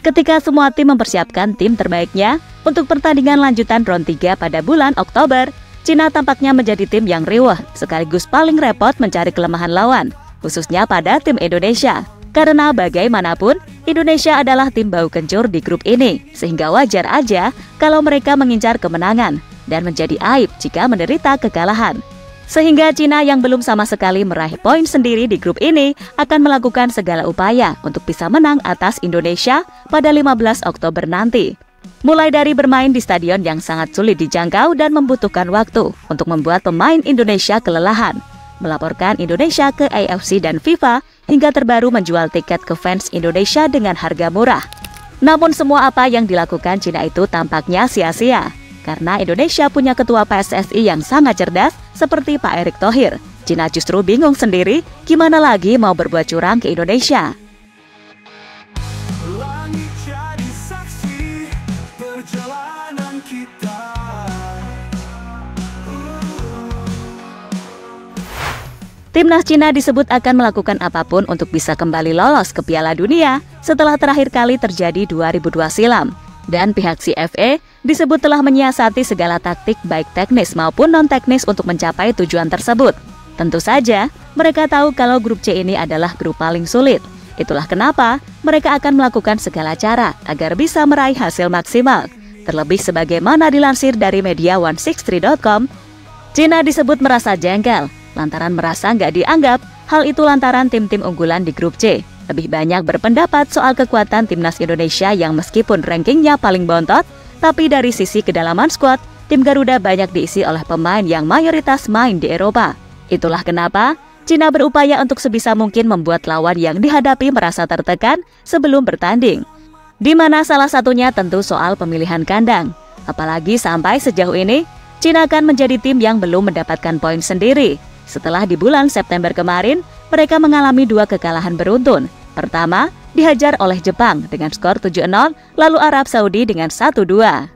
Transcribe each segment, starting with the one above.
Ketika semua tim mempersiapkan tim terbaiknya untuk pertandingan lanjutan round 3 pada bulan Oktober, Cina tampaknya menjadi tim yang riweh sekaligus paling repot mencari kelemahan lawan, khususnya pada tim Indonesia. Karena bagaimanapun, Indonesia adalah tim bau kencur di grup ini, sehingga wajar aja kalau mereka mengincar kemenangan dan menjadi aib jika menderita kekalahan. Sehingga Cina yang belum sama sekali meraih poin sendiri di grup ini akan melakukan segala upaya untuk bisa menang atas Indonesia pada 15 Oktober nanti. Mulai dari bermain di stadion yang sangat sulit dijangkau dan membutuhkan waktu untuk membuat pemain Indonesia kelelahan, melaporkan Indonesia ke AFC dan FIFA, hingga terbaru menjual tiket ke fans Indonesia dengan harga murah. Namun semua apa yang dilakukan Cina itu tampaknya sia-sia, karena Indonesia punya ketua PSSI yang sangat cerdas seperti Pak Erick Thohir. Cina justru bingung sendiri gimana lagi mau berbuat curang ke Indonesia. Langit jadi saksi perjalanan kita. Timnas Cina disebut akan melakukan apapun untuk bisa kembali lolos ke Piala Dunia setelah terakhir kali terjadi 2002 silam. Dan pihak CFA disebut telah menyiasati segala taktik baik teknis maupun non-teknis untuk mencapai tujuan tersebut. Tentu saja, mereka tahu kalau grup C ini adalah grup paling sulit. Itulah kenapa mereka akan melakukan segala cara agar bisa meraih hasil maksimal. Terlebih sebagaimana dilansir dari media 163.com, Cina disebut merasa jengkel lantaran merasa nggak dianggap. Hal itu lantaran tim-tim unggulan di grup C lebih banyak berpendapat soal kekuatan timnas Indonesia yang meskipun rankingnya paling bontot, tapi dari sisi kedalaman skuad, tim Garuda banyak diisi oleh pemain yang mayoritas main di Eropa. Itulah kenapa Cina berupaya untuk sebisa mungkin membuat lawan yang dihadapi merasa tertekan sebelum bertanding. Di mana salah satunya tentu soal pemilihan kandang. Apalagi sampai sejauh ini, Cina akan menjadi tim yang belum mendapatkan poin sendiri. Setelah di bulan September kemarin, mereka mengalami 2 kekalahan beruntun. Pertama, dihajar oleh Jepang dengan skor 7-0, lalu Arab Saudi dengan 1-2.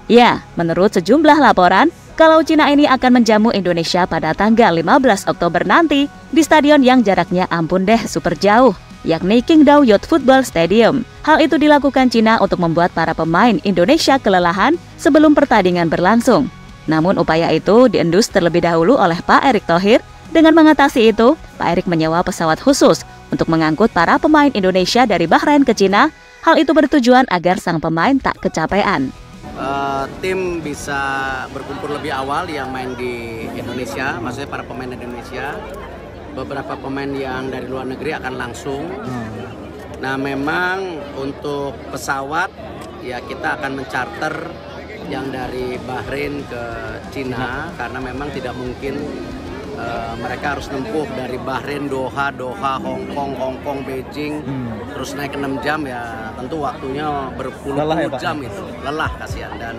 Ya, menurut sejumlah laporan, kalau Cina ini akan menjamu Indonesia pada tanggal 15 Oktober nanti di stadion yang jaraknya ampun deh super jauh, yakni Qingdao Youth Football Stadium. Hal itu dilakukan Cina untuk membuat para pemain Indonesia kelelahan sebelum pertandingan berlangsung. Namun upaya itu diendus terlebih dahulu oleh Pak Erick Thohir. Dengan mengatasi itu, Pak Erick menyewa pesawat khusus untuk mengangkut para pemain Indonesia dari Bahrain ke Cina. Hal itu bertujuan agar sang pemain tak kecapean. Tim bisa berkumpul lebih awal yang main di Indonesia, maksudnya para pemain Indonesia. Beberapa pemain yang dari luar negeri akan langsung. Nah, memang untuk pesawat ya kita akan mencarter yang dari Bahrain ke Cina karena memang tidak mungkin mereka harus nempuh dari Bahrain, Doha, Hong Kong, Beijing, terus naik 6 jam ya tentu waktunya berpuluh-puluh jam itu, lelah kasihan.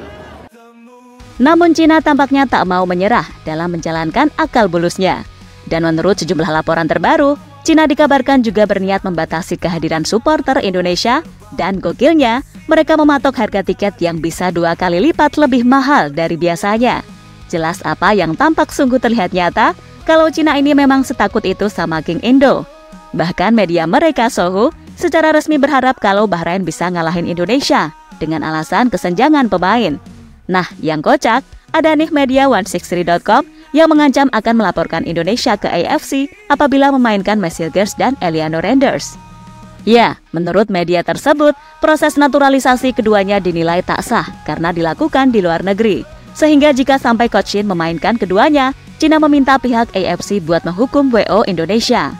Namun Cina tampaknya tak mau menyerah dalam menjalankan akal bulusnya. Dan menurut sejumlah laporan terbaru, Cina dikabarkan juga berniat membatasi kehadiran supporter Indonesia dan gokilnya mereka mematok harga tiket yang bisa 2 kali lipat lebih mahal dari biasanya. Jelas apa yang tampak sungguh terlihat nyata kalau Cina ini memang setakut itu sama King Indo. Bahkan media mereka Sohu secara resmi berharap kalau Bahrain bisa ngalahin Indonesia dengan alasan kesenjangan pemain. Nah, yang kocak, ada nih media 163.com yang mengancam akan melaporkan Indonesia ke AFC apabila memainkan Messi Girls dan Eliano Renders. Ya, menurut media tersebut, proses naturalisasi keduanya dinilai tak sah karena dilakukan di luar negeri. Sehingga jika sampai Coach Shin memainkan keduanya, Cina meminta pihak AFC buat menghukum WO Indonesia.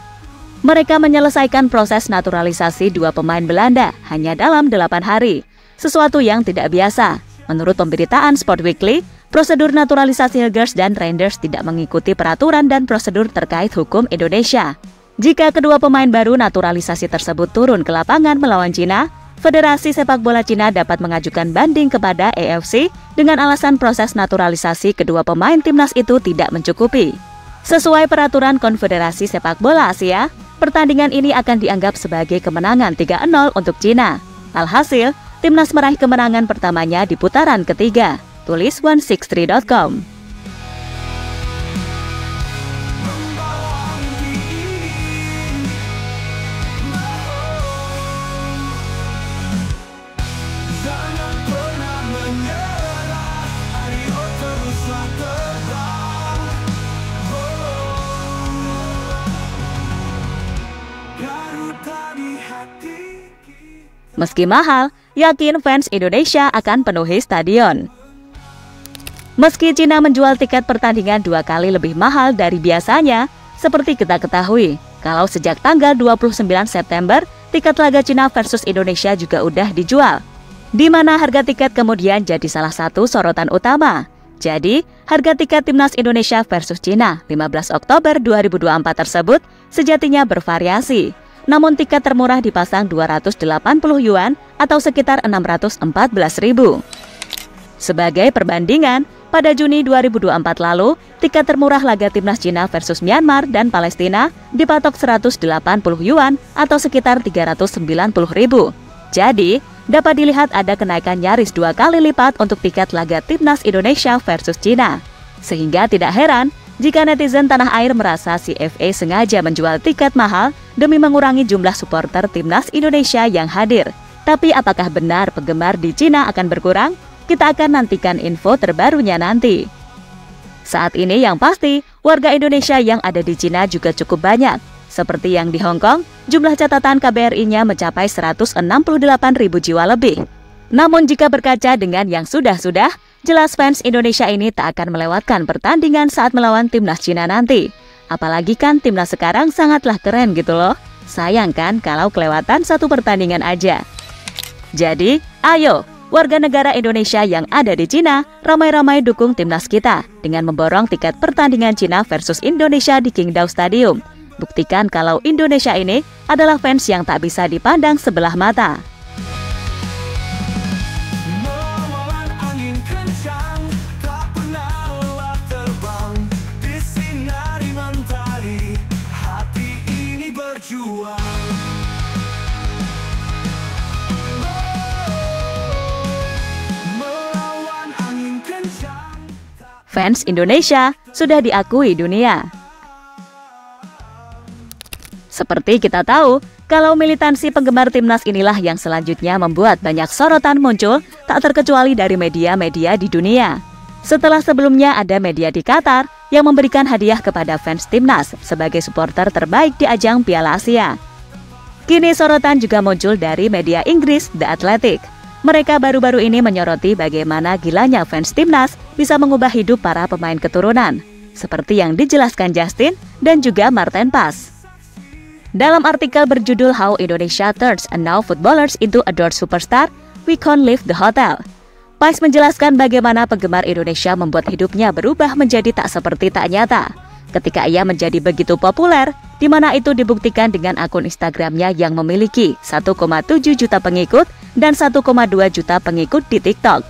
Mereka menyelesaikan proses naturalisasi 2 pemain Belanda hanya dalam 8 hari, sesuatu yang tidak biasa. Menurut pemberitaan Sport Weekly, prosedur naturalisasi Girls dan Renders tidak mengikuti peraturan dan prosedur terkait hukum Indonesia. Jika kedua pemain baru naturalisasi tersebut turun ke lapangan melawan Cina, Federasi Sepak Bola Cina dapat mengajukan banding kepada AFC dengan alasan proses naturalisasi kedua pemain timnas itu tidak mencukupi. Sesuai peraturan Konfederasi Sepak Bola Asia, pertandingan ini akan dianggap sebagai kemenangan 3-0 untuk Cina. Alhasil, timnas meraih kemenangan pertamanya di putaran ketiga. Tulis 163.com. Jangan pernah menyerah, ayo teruslah terbang. Garuda di hati kita. Meski mahal, yakin fans Indonesia akan penuhi stadion. Meski Cina menjual tiket pertandingan 2 kali lebih mahal dari biasanya, seperti kita ketahui, kalau sejak tanggal 29 September, tiket laga Cina versus Indonesia juga udah dijual, di mana harga tiket kemudian jadi salah satu sorotan utama. Jadi, harga tiket timnas Indonesia versus Cina 15 Oktober 2024 tersebut sejatinya bervariasi. Namun tiket termurah dipasang 280 yuan atau sekitar 614.000. Sebagai perbandingan, pada Juni 2024 lalu, tiket termurah laga timnas Cina versus Myanmar dan Palestina dipatok 180 yuan atau sekitar 390.000. Jadi, dapat dilihat ada kenaikan nyaris 2 kali lipat untuk tiket laga timnas Indonesia versus Cina. Sehingga tidak heran jika netizen tanah air merasa CFA sengaja menjual tiket mahal demi mengurangi jumlah supporter timnas Indonesia yang hadir. Tapi apakah benar penggemar di Cina akan berkurang? Kita akan nantikan info terbarunya nanti. Saat ini yang pasti, warga Indonesia yang ada di Cina juga cukup banyak. Seperti yang di Hong Kong, jumlah catatan KBRI-nya mencapai 168.000 jiwa lebih. Namun jika berkaca dengan yang sudah-sudah, jelas fans Indonesia ini tak akan melewatkan pertandingan saat melawan timnas Cina nanti. Apalagi kan timnas sekarang sangatlah keren gitu loh. Sayang kan kalau kelewatan satu pertandingan aja. Jadi, ayo warga negara Indonesia yang ada di Cina, ramai-ramai dukung timnas kita dengan memborong tiket pertandingan Cina versus Indonesia di Qingdao Stadium. Buktikan kalau Indonesia ini adalah fans yang tak bisa dipandang sebelah mata. Melawan angin kencang, tak pernah lelah terbang. Disinari mentari, hati ini berjuang. Melawan angin kencang. Fans Indonesia sudah diakui dunia. Seperti kita tahu, kalau militansi penggemar timnas inilah yang selanjutnya membuat banyak sorotan muncul, tak terkecuali dari media-media di dunia. Setelah sebelumnya ada media di Qatar yang memberikan hadiah kepada fans timnas sebagai supporter terbaik di ajang Piala Asia. Kini sorotan juga muncul dari media Inggris, The Athletic. Mereka baru-baru ini menyoroti bagaimana gilanya fans timnas bisa mengubah hidup para pemain keturunan, seperti yang dijelaskan Justin dan juga Martin Paes. Dalam artikel berjudul How Indonesia Turns a Now Footballers into Adored Superstar, We Can't Leave the Hotel. Paes menjelaskan bagaimana penggemar Indonesia membuat hidupnya berubah menjadi tak seperti tak nyata. Ketika ia menjadi begitu populer, di mana itu dibuktikan dengan akun Instagramnya yang memiliki 1,7 juta pengikut dan 1,2 juta pengikut di TikTok.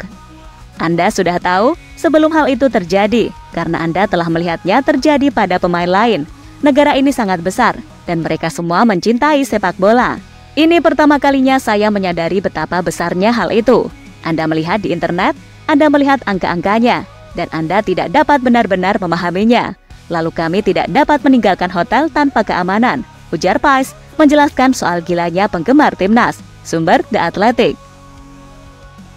Anda sudah tahu sebelum hal itu terjadi, karena Anda telah melihatnya terjadi pada pemain lain. Negara ini sangat besar, dan mereka semua mencintai sepak bola. Ini pertama kalinya saya menyadari betapa besarnya hal itu. Anda melihat di internet, Anda melihat angka-angkanya, dan Anda tidak dapat benar-benar memahaminya. Lalu kami tidak dapat meninggalkan hotel tanpa keamanan, ujar Paes, menjelaskan soal gilanya penggemar timnas, sumber The Athletic.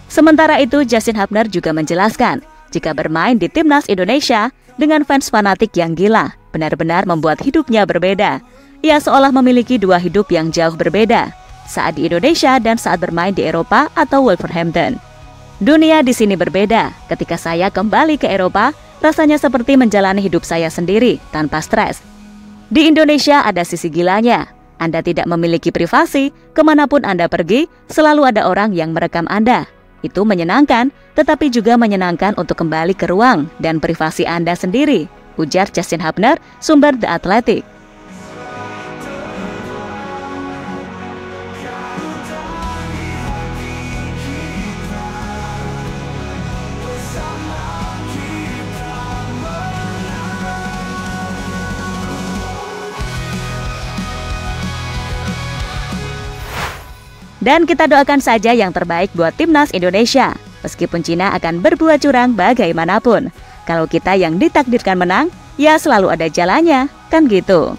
Sementara itu, Justin Hubner juga menjelaskan, jika bermain di timnas Indonesia dengan fans fanatik yang gila, benar-benar membuat hidupnya berbeda. Ia seolah memiliki dua hidup yang jauh berbeda, saat di Indonesia dan saat bermain di Eropa atau Wolverhampton. Dunia di sini berbeda. Ketika saya kembali ke Eropa, rasanya seperti menjalani hidup saya sendiri, tanpa stres. Di Indonesia ada sisi gilanya. Anda tidak memiliki privasi, kemanapun Anda pergi, selalu ada orang yang merekam Anda. Itu menyenangkan, tetapi juga menyenangkan untuk kembali ke ruang dan privasi Anda sendiri, ujar Justin Hubner, sumber The Athletic. Dan kita doakan saja yang terbaik buat timnas Indonesia. Meskipun Cina akan berbuat curang bagaimanapun, kalau kita yang ditakdirkan menang, ya selalu ada jalannya, kan gitu.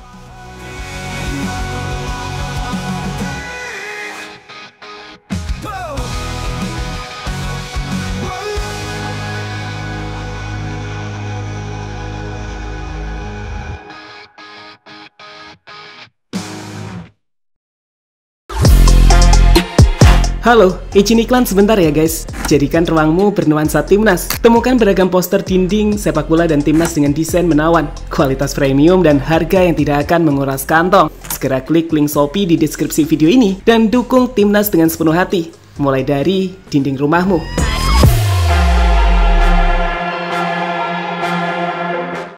Halo, izin iklan sebentar ya guys. Jadikan ruangmu bernuansa timnas. Temukan beragam poster dinding, sepak bola dan timnas dengan desain menawan, kualitas premium dan harga yang tidak akan menguras kantong. Segera klik link Shopee di deskripsi video ini dan dukung timnas dengan sepenuh hati. Mulai dari dinding rumahmu.